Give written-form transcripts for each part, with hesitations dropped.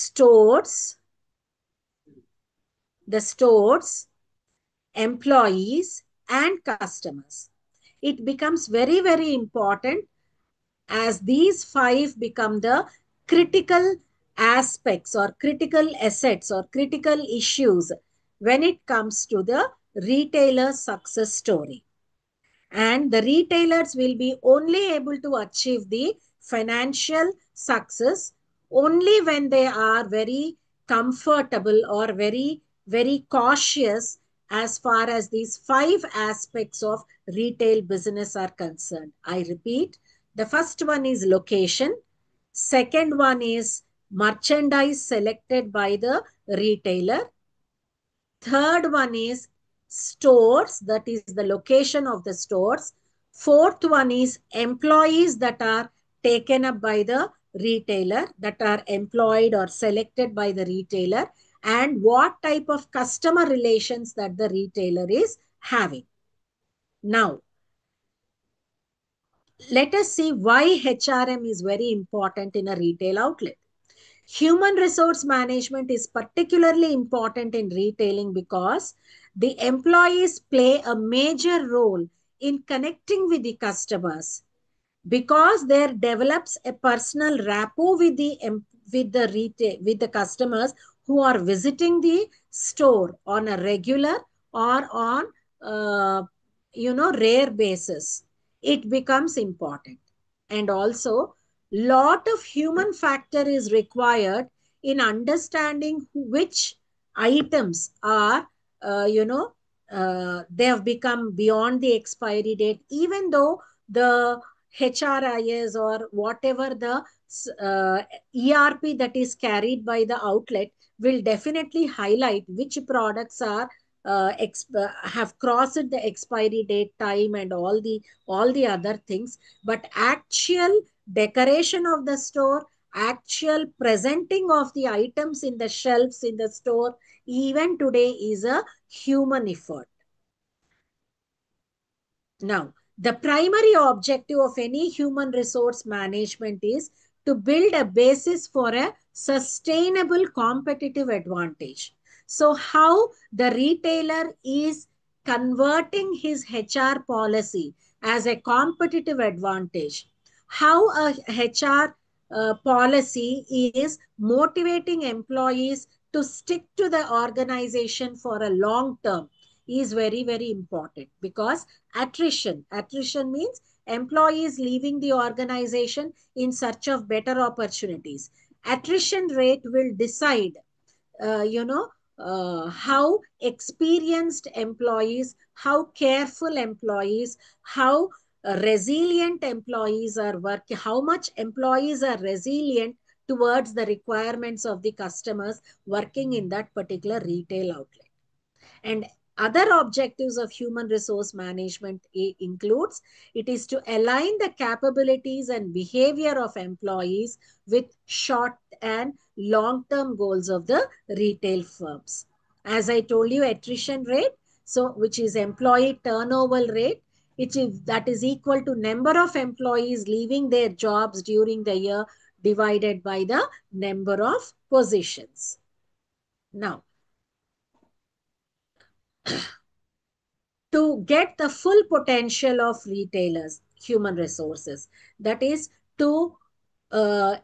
stores, employees, and customers. It becomes very, very important as these five become the critical aspects or critical assets or critical issues when it comes to the retailer success story. And the retailers will be only able to achieve the financial success only when they are very comfortable or very, very cautious as far as these five aspects of retail business are concerned. I repeat, the first one is location. Second one is merchandise selected by the retailer. Third one is stores, that is the location of the stores. Fourth one is employees that are taken up by the retailer, that are employed or selected by the retailer, and what type of customer relations that the retailer is having. Now, let us see why HRM is very important in a retail outlet. Human resource management is particularly important in retailing because the employees play a major role in connecting with the customers, because there develops a personal rapport with the customers who are visiting the store on a regular or on rare basis. It becomes important. And also, lot of human factor is required in understanding which items are they have become beyond the expiry date, even though the HRIS or whatever the ERP that is carried by the outlet will definitely highlight which products are have crossed the expiry date time and all the other things. But actual decoration of the store, actual presenting of the items in the shelves in the store, even today is a human effort. Now, the primary objective of any human resource management is to build a basis for a sustainable competitive advantage. So, how the retailer is converting his HR policy as a competitive advantage, how a HR policy is motivating employees to stick to the organization for a long term is very, very important, because attrition means employees leaving the organization in search of better opportunities. Attrition rate will decide how experienced employees, how careful employees, how resilient employees are working, how much employees are resilient towards the requirements of the customers working in that particular retail outlet. And other objectives of human resource management includes, it is to align the capabilities and behavior of employees with short and long-term goals of the retail firms. As I told you, attrition rate, so which is employee turnover rate, that is equal to number of employees leaving their jobs during the year divided by the number of positions. Now, to get the full potential of retailers, human resources, that is to uh,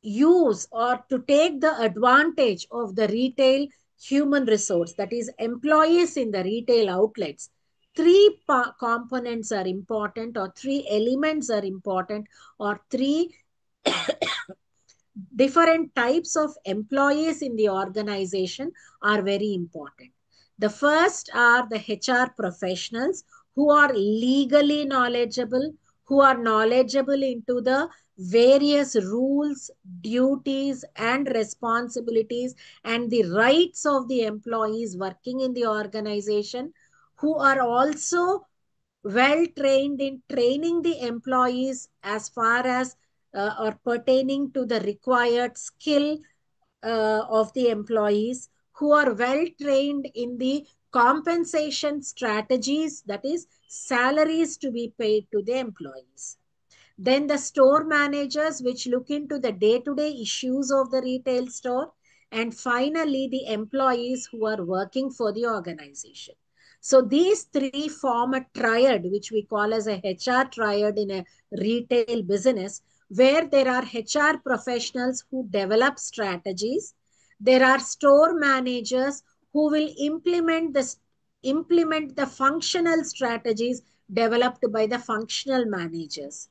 use or to take the advantage of the retail human resource, that is employees in the retail outlets, three components are important, or three elements are important, or three different types of employees in the organization are very important. The first are the HR professionals who are legally knowledgeable, who are knowledgeable into the various rules, duties, and responsibilities and the rights of the employees working in the organization, who are also well trained in training the employees as far as or pertaining to the required skill of the employees, who are well trained in the compensation strategies, that is salaries to be paid to the employees. Then the store managers, which look into the day-to-day issues of the retail store. And finally, the employees who are working for the organization. So these three form a triad, which we call as a HR triad in a retail business, where there are HR professionals who develop strategies. There are store managers who will implement the functional strategies developed by the functional managers.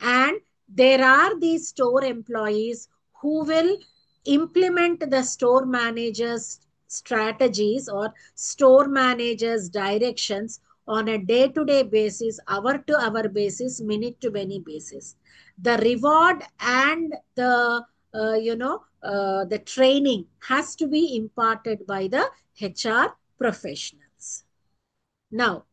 And there are these store employees who will implement the store managers strategies or store managers directions on a day to day basis, hour to hour basis, minute to minute basis. The reward and the training has to be imparted by the HR professionals. Now,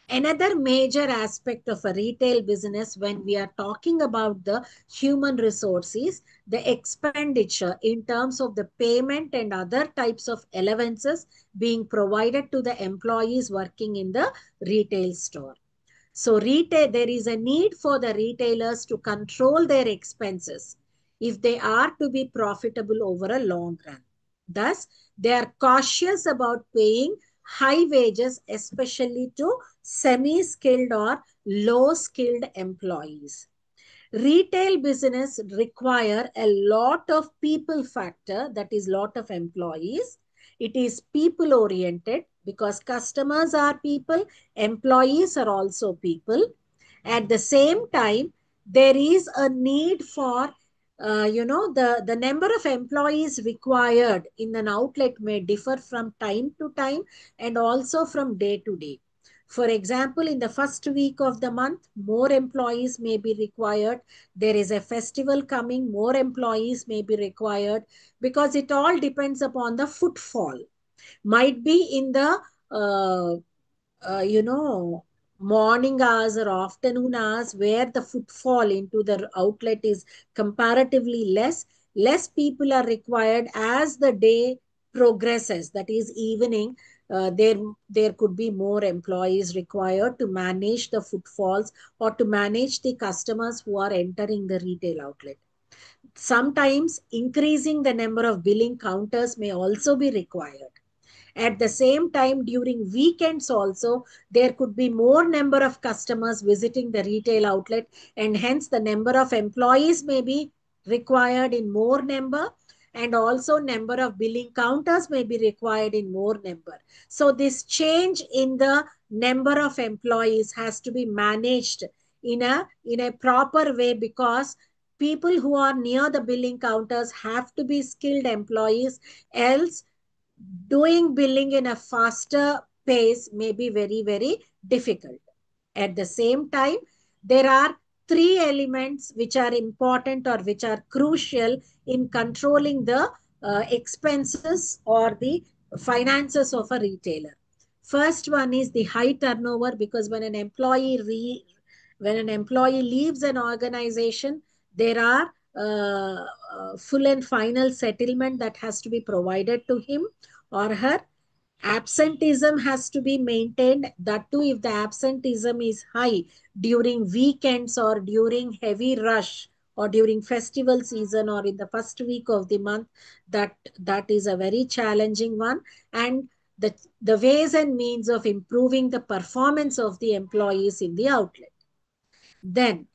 another major aspect of a retail business when we are talking about the human resources, the expenditure in terms of the payment and other types of allowances being provided to the employees working in the retail store. So there is a need for the retailers to control their expenses if they are to be profitable over a long run. Thus, they are cautious about paying high wages, especially to semi-skilled or low-skilled employees. Retail business require a lot of people factor, that is lot of employees. It is people oriented because customers are people, employees are also people. At the same time, there is a need for the number of employees required in an outlet may differ from time to time and also from day to day. For example, in the first week of the month, more employees may be required. There is a festival coming, more employees may be required, because it all depends upon the footfall. Might be in the uh, uh, you know morning hours or afternoon hours where the footfall into the outlet is comparatively less people are required. As the day progresses, that is evening, there could be more employees required to manage the footfalls or to manage the customers who are entering the retail outlet. Sometimes increasing the number of billing counters may also be required. At the same time, during weekends also, there could be more number of customers visiting the retail outlet, and hence the number of employees may be required in more number, and also number of billing counters may be required in more number. So this change in the number of employees has to be managed in a proper way, because people who are near the billing counters have to be skilled employees, else doing billing in a faster pace may be very, very difficult. At the same time, there are three elements which are important or which are crucial in controlling the expenses or the finances of a retailer. First one is the high turnover, because when an employee leaves an organization, there are full and final settlement that has to be provided to him or her. Absenteeism has to be maintained. That too, if the absenteeism is high during weekends or during heavy rush or during festival season or in the first week of the month, that is a very challenging one. And the ways and means of improving the performance of the employees in the outlet. Then,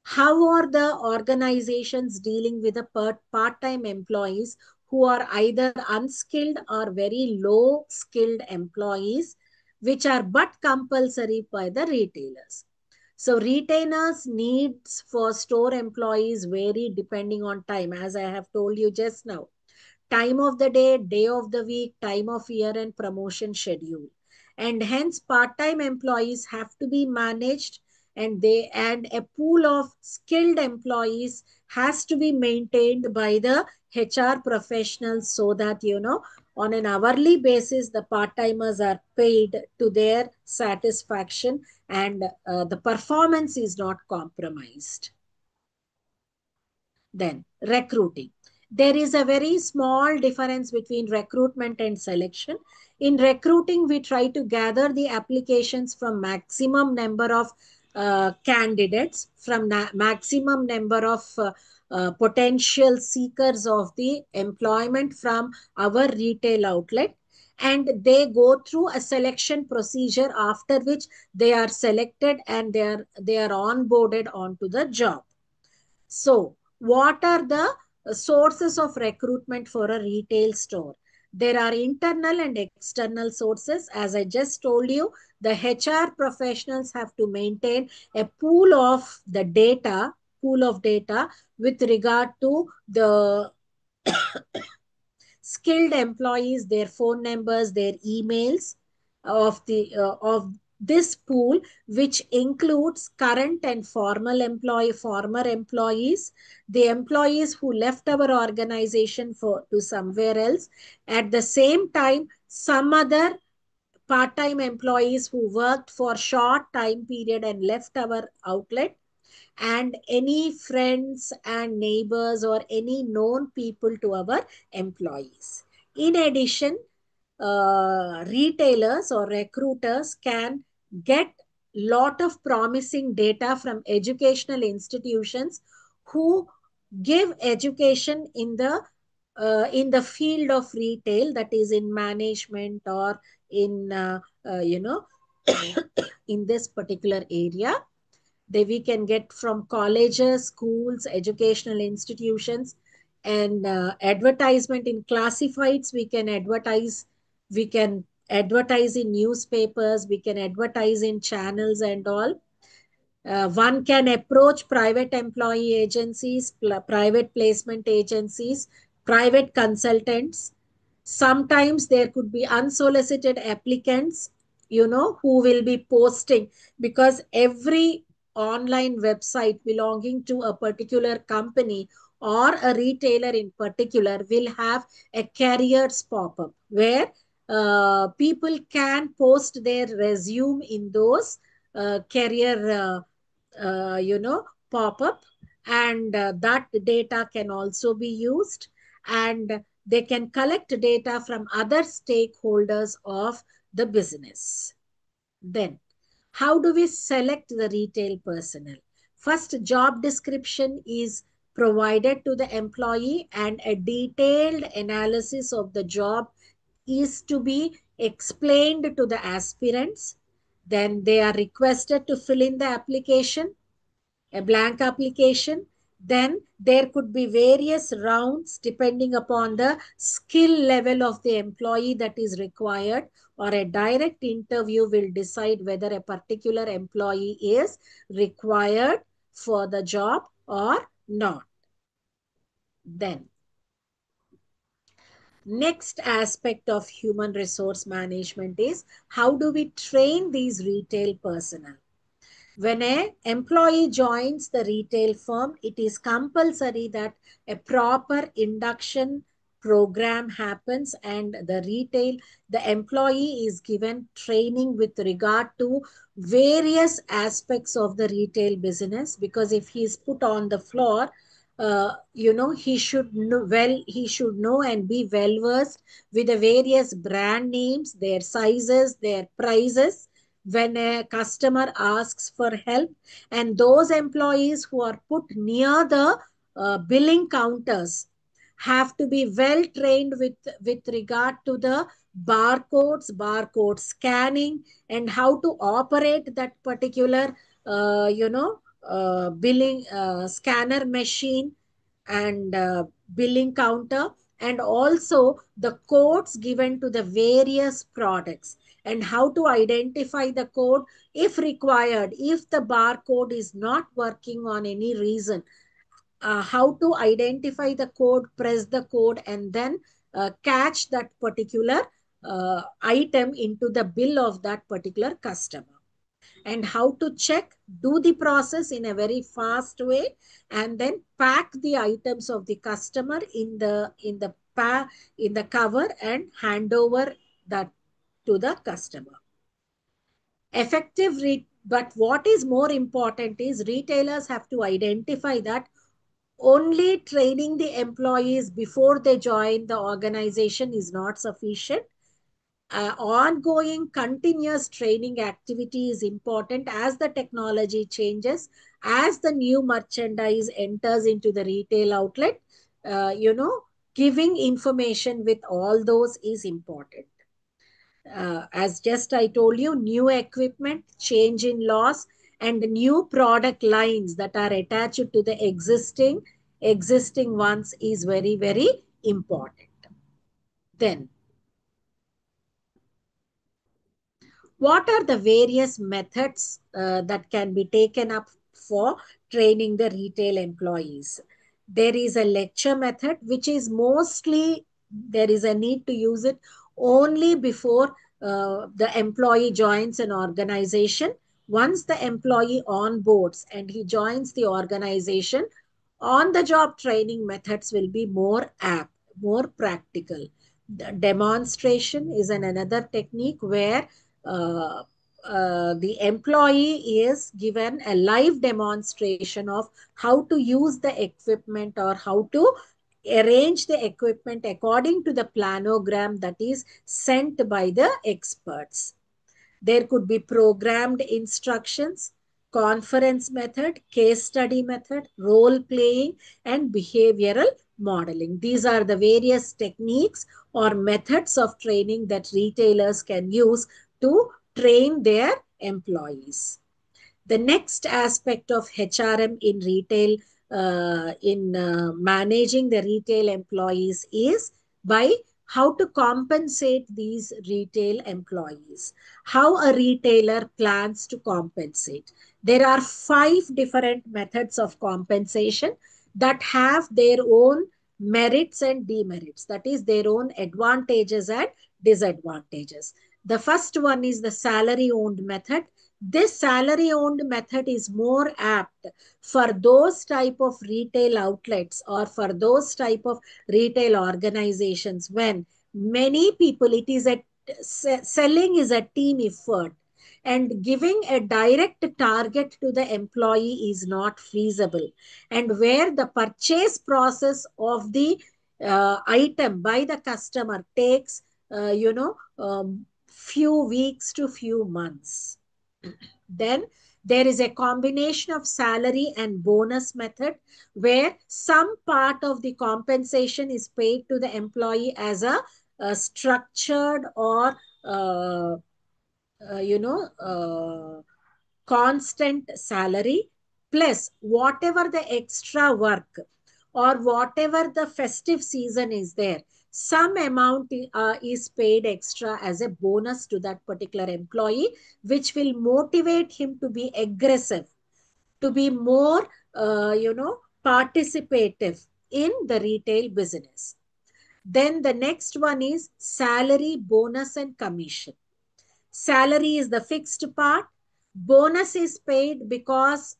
how are the organizations dealing with the part-time employees who are either unskilled or very low skilled employees, which are but compulsory by the retailers? So retainers needs for store employees vary depending on time, as I have told you just now. Time of the day of the week, time of year, and promotion schedule. And hence part-time employees have to be managed, and a pool of skilled employees has to be maintained by the HR professionals, so that on an hourly basis the part-timers are paid to their satisfaction, and the performance is not compromised. Then recruiting. There is a very small difference between recruitment and selection. In recruiting, we try to gather the applications from maximum number of candidates from maximum number of potential seekers of the employment from our retail outlet, and they go through a selection procedure, after which they are selected and they are onboarded onto the job. So, what are the sources of recruitment for a retail store? There are internal and external sources. As I just told you, the HR professionals have to maintain a pool of data with regard to the skilled employees, their phone numbers, their emails of this pool, which includes current and former employees, the employees who left our organization for to somewhere else. At the same time, some other part-time employees who worked for short time period and left our outlet, and any friends and neighbors or any known people to our employees. In addition, retailers or recruiters can get lot of promising data from educational institutions who give education in the field of retail, that is in management or in in this particular area. We can get from colleges, schools, educational institutions, and advertisement in classifieds. We can advertise in newspapers, we can advertise in channels and all. One can approach private employee agencies, private placement agencies, private consultants. Sometimes there could be unsolicited applicants, who will be posting, because every online website belonging to a particular company or a retailer in particular will have a careers pop-up where people can post their resume in those career pop up, and that data can also be used, and they can collect data from other stakeholders of the business. Then, how do we select the retail personnel? First, job description is provided to the employee, and a detailed analysis of the job is to be explained to the aspirants. Then they are requested to fill in the application, a blank application. Then there could be various rounds depending upon the skill level of the employee that is required, or a direct interview will decide whether a particular employee is required for the job or not. Then, next aspect of human resource management is how do we train these retail personnel? When an employee joins the retail firm, it is compulsory that a proper induction program happens, and the employee is given training with regard to various aspects of the retail business, because if he is put on the floor, he should know and be well versed with the various brand names, their sizes, their prices when a customer asks for help. And those employees who are put near the billing counters have to be well trained with regard to the barcode scanning, and how to operate that particular billing scanner machine and billing counter, and also the codes given to the various products, and how to identify the code if required. If the barcode is not working on any reason, how to identify the code, press the code, and then catch that particular item into the bill of that particular customer, and how to check, do the process in a very fast way, and then pack the items of the customer in the cover and hand over that to the customer. But what is more important is retailers have to identify that only training the employees before they join the organization is not sufficient. ongoing continuous training activity is important as the technology changes, as the new merchandise enters into the retail outlet. Giving information with all those is important. As just I told you, new equipment, change in laws, and new product lines that are attached to the existing ones is very, very important. Then, what are the various methods that can be taken up for training the retail employees? There is a lecture method, which is mostly there is a need to use it only before the employee joins an organization. Once the employee onboards and he joins the organization, on the job training methods will be more apt, more practical. The demonstration is another technique where uh, the employee is given a live demonstration of how to use the equipment or how to arrange the equipment according to the planogram that is sent by the experts. There could be programmed instructions, conference method, case study method, role playing, and behavioral modeling. These are the various techniques or methods of training that retailers can use to train their employees. The next aspect of HRM in retail, in managing the retail employees, is by how to compensate these retail employees. How a retailer plans to compensate. There are 5 different methods of compensation that have their own merits and demerits. That is, their own advantages and disadvantages. The first one is the salary owned method. This salary owned method is more apt for those type of retail outlets or for those type of retail organizations when many people, it is a selling is a team effort, and giving a direct target to the employee is not feasible, and where the purchase process of the item by the customer takes few weeks to few months. Then there is a combination of salary and bonus method where some part of the compensation is paid to the employee as a structured or uh, uh, you know, uh, constant salary, plus whatever the extra work or whatever the festive season is there, some amount is paid extra as a bonus to that particular employee, which will motivate him to be aggressive, to be more, participative in the retail business. Then the next one is salary, bonus, and commission. Salary is the fixed part. Bonus is paid because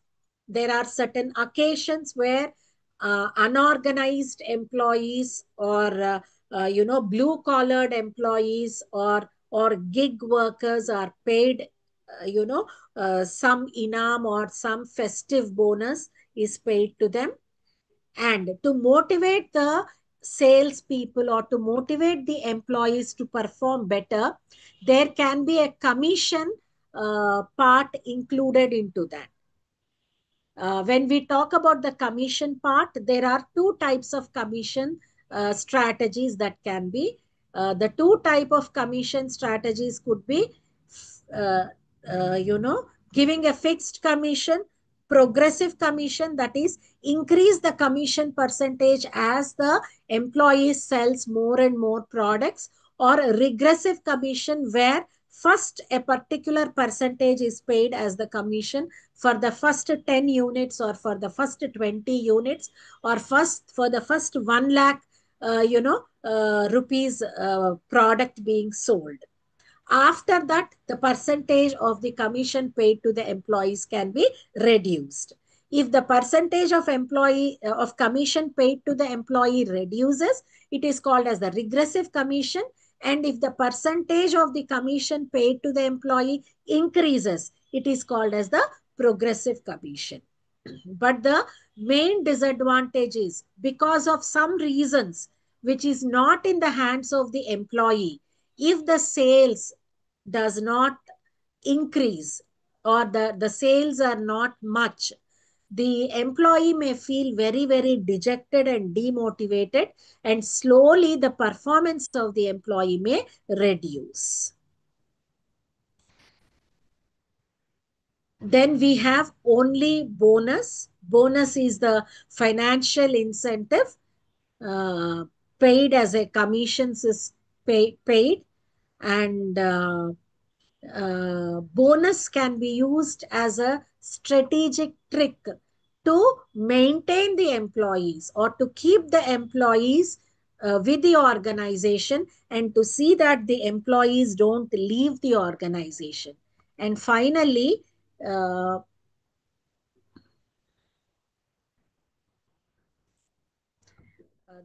there are certain occasions where unorganized employees or blue collared employees or gig workers are paid some inam or some festive bonus is paid to them. And to motivate the salespeople or to motivate the employees to perform better, there can be a commission part included into that. When we talk about the commission part, there are 2 types of commission strategies that can be. The 2 type of commission strategies could be, uh, giving a fixed commission, progressive commission, that is, increase the commission percentage as the employee sells more and more products, or a regressive commission where first a particular percentage is paid as the commission for the first 10 units or for the first 20 units or first for the first 1 lakh rupees product being sold. After that, the percentage of the commission paid to the employees can be reduced. If the percentage of commission paid to the employee reduces, it is called as the regressive commission. And if the percentage of the commission paid to the employee increases, it is called as the progressive commission. But the main disadvantage is, because of some reasons which is not in the hands of the employee, If the sales does not increase, or the sales are not much, the employee may feel very, very dejected and demotivated, and slowly the performance of the employee may reduce. Then we have only bonus. Bonus is the financial incentive uh, paid as a commissions is paid, and bonus can be used as a strategic trick to maintain the employees, or to keep the employees with the organization, and to see that the employees don't leave the organization. And finally, uh,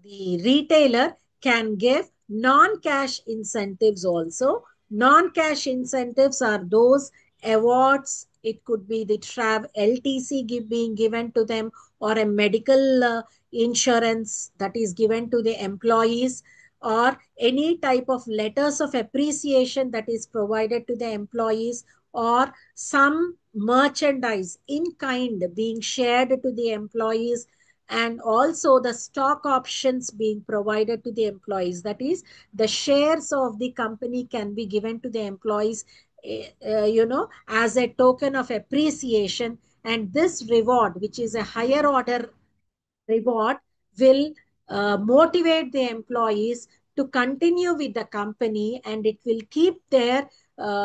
the retailer can give non-cash incentives also. Non-cash incentives are those awards. It could be the LTC being given to them, or a medical insurance that is given to the employees, or any type of letters of appreciation that is provided to the employees, or some merchandise in kind being shared to the employees, and also the stock options being provided to the employees. That is, the shares of the company can be given to the employees, as a token of appreciation. And this reward, which is a higher order reward, will motivate the employees to continue with the company, and it will keep their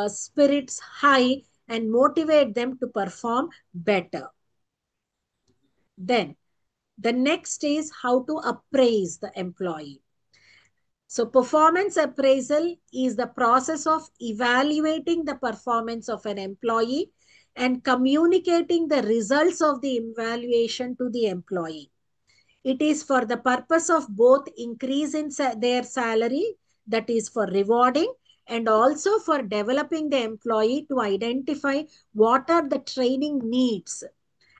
spirits high and motivate them to perform better. Then the next is how to appraise the employee. So performance appraisal is the process of evaluating the performance of an employee and communicating the results of the evaluation to the employee. It is for the purpose of both increase in their salary, that is for rewarding, and also for developing the employee to identify what are the training needs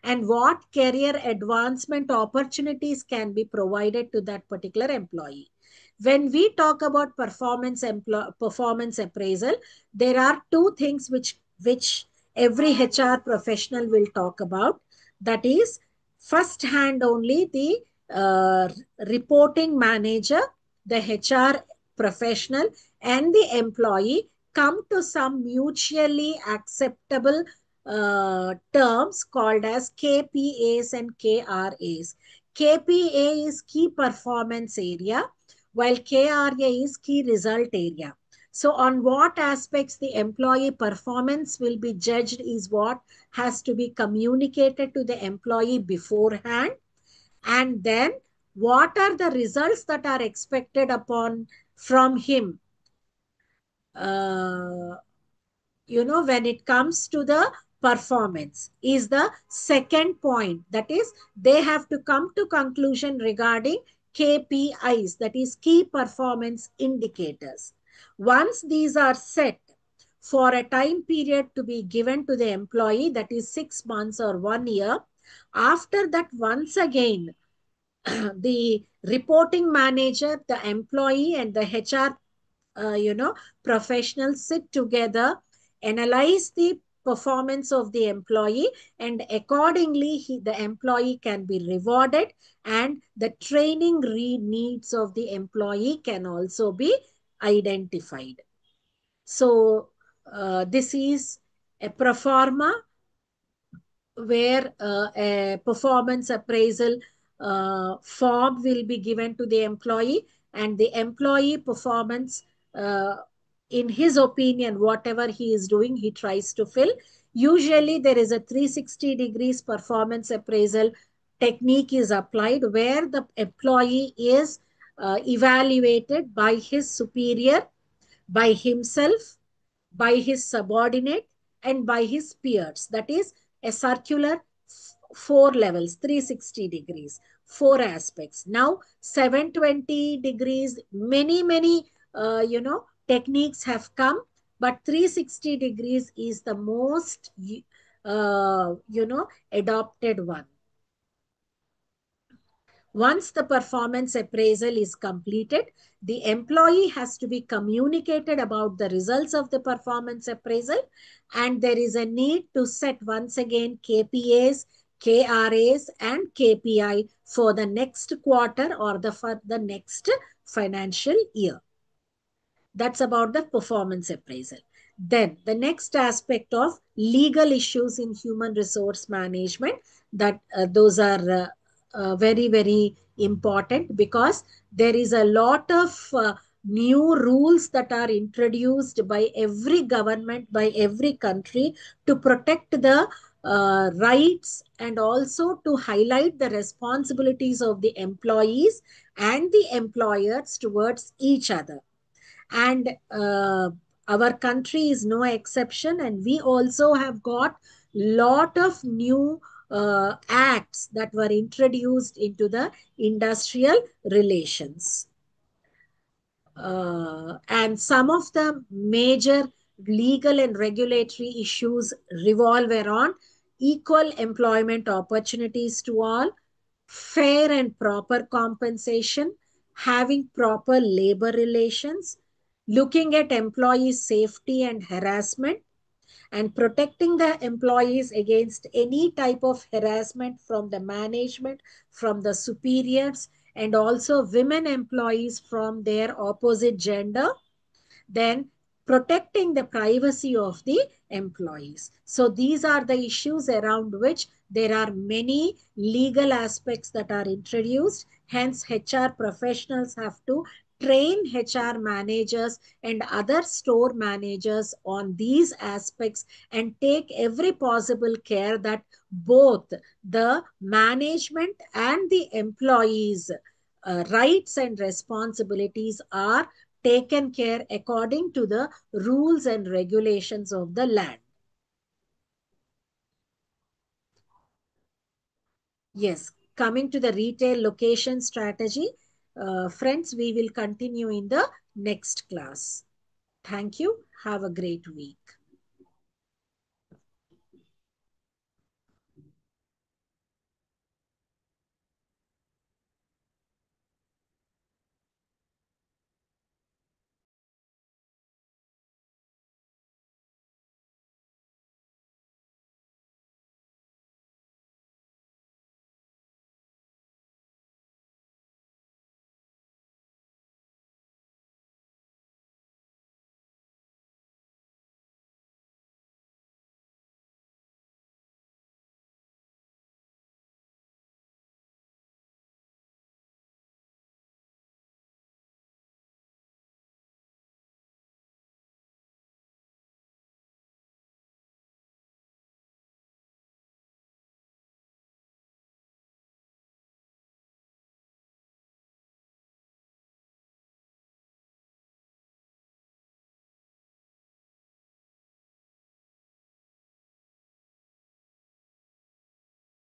and what career advancement opportunities can be provided to that particular employee. When we talk about performance appraisal, there are two things which every HR professional will talk about. That is, first hand only the uh, reporting manager, the HR professional, and the employee come to some mutually acceptable terms called as KPAs and KRAs. KPA is key performance area, while KRA is key result area. So on what aspects the employee performance will be judged is what has to be communicated to the employee beforehand. And then what are the results that are expected upon from him, uh, when it comes to the performance, is the second point. That is, they have to come to conclusion regarding KPIs, that is key performance indicators. Once these are set for a time period to be given to the employee, that is 6 months or 1 year, after that, once again, the reporting manager, the employee, and the HR, professionals sit together, analyze the performance of the employee, and accordingly, the employee can be rewarded, and the training needs of the employee can also be identified. So, this is a pro forma where a performance appraisal form will be given to the employee, and the employee performance, uh, in his opinion, whatever he is doing, he tries to fill. Usually there is a 360 degrees performance appraisal technique is applied, where the employee is evaluated by his superior, by himself, by his subordinate, and by his peers. That is a circular 4 levels, 360 degrees, four aspects. Now, 720 degrees, many, techniques have come, but 360 degrees is the most, adopted one. Once the performance appraisal is completed, the employee has to be communicated about the results of the performance appraisal, and there is a need to set once again KPAs, KRAs, and KPI for the next quarter or for the next financial year. That's about the performance appraisal. Then the next aspect of legal issues in human resource management, that those are very, very important, because there is a lot of new rules that are introduced by every government, by every country, to protect the rights and also to highlight the responsibilities of the employees and the employers towards each other. And our country is no exception, and we also have got lot of new acts that were introduced into the industrial relations. And some of the major legal and regulatory issues revolve around equal employment opportunities to all, fair and proper compensation, having proper labor relations, looking at employee safety and harassment, and protecting the employees against any type of harassment from the management, from the superiors, and also women employees from their opposite gender, then protecting the privacy of the employees. So these are the issues around which there are many legal aspects that are introduced. Hence, HR professionals have to train HR managers and other store managers on these aspects and take every possible care that both the management and the employees' rights and responsibilities are taken care according to the rules and regulations of the land. Yes, coming to the retail location strategy, friends, we will continue in the next class. Thank you. Have a great week.